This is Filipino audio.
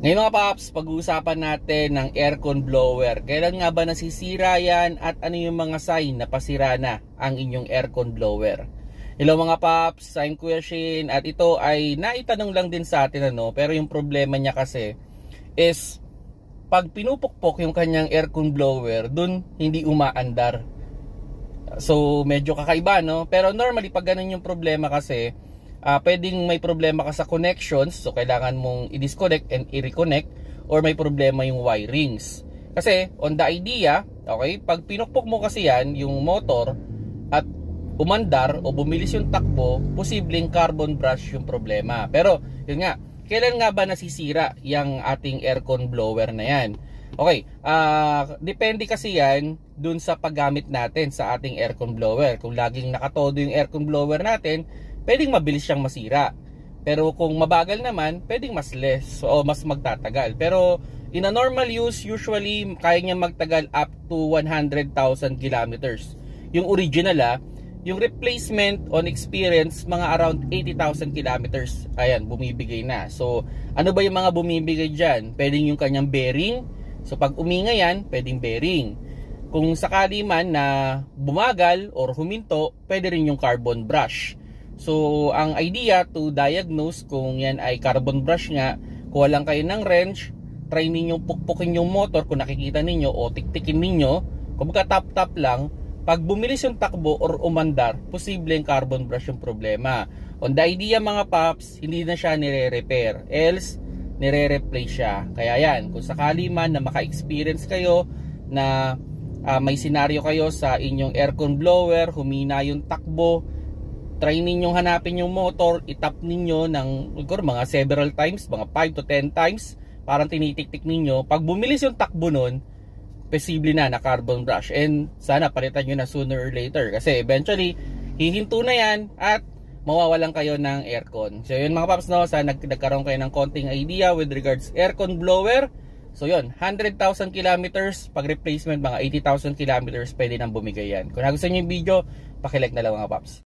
Ngayon mga paps, pag-uusapan natin ng aircon blower. Kailan nga ba nasisira yan at ano yung mga sign na pasira na ang inyong aircon blower? Hello mga paps, I'm Kuya Shin at ito ay naitanong lang din sa atin pero yung problema niya kasi is pag pinupukpok yung kanyang aircon blower, dun hindi umaandar. So medyo kakaiba pero normally pag ganun yung problema kasi pwedeng may problema ka sa connections, so kailangan mong i-disconnect and i-reconnect, or may problema yung wirings. Kasi on the idea, okay, pag pinukpok mo kasi yan yung motor at umandar o bumilis yung takbo, posibleng carbon brush yung problema. Pero yun nga, kailan nga ba nasisira yung ating aircon blower na yan? Okay, depende kasi yan dun sa paggamit natin sa ating aircon blower. Kung laging nakatodo yung aircon blower natin, pwedeng mabilis siyang masira. Pero kung mabagal naman, pwedeng mas less o mas magtatagal. Pero in a normal use, usually kaya niya magtagal up to 100,000 kilometers. Yung original yung replacement on experience mga around 80,000 kilometers. Ayan, bumibigay na. So ano ba yung mga bumibigay dyan? Pwedeng yung kanyang bearing. So pag umingay yan, pwedeng bearing. Kung sakali man na bumagal or huminto, pwede rin yung carbon brush. So, ang idea to diagnose kung yan ay carbon brush nga, kuha lang kayo ng wrench, try ninyong pukpukin yung motor kung nakikita ninyo o tiktikin ninyo, kung tap-tap lang, pag bumilis yung takbo or umandar, posibleng carbon brush yung problema. On the idea mga paps, hindi na siya nire-repair, else nire-replace siya. Kaya yan, kung sakali man na maka-experience kayo na may senaryo kayo sa inyong aircon blower, humina yung takbo, try ninyong hanapin yung motor, itap ninyo ng mga several times, mga 5 to 10 times, parang tinitik-tik ninyo. Pag bumilis yung takbo nun, posible na carbon brush. And sana palitan nyo na sooner or later. Kasi eventually, hihinto na yan at mawawalan kayo ng aircon. So yun mga paps, sana nagkaroon kayo ng konting idea with regards aircon blower. So yun, 100,000 kilometers, pag replacement mga 80,000 kilometers, pwede nang bumigay yan. Kung nagustuhan nyo yung video, pakilike na lang mga paps.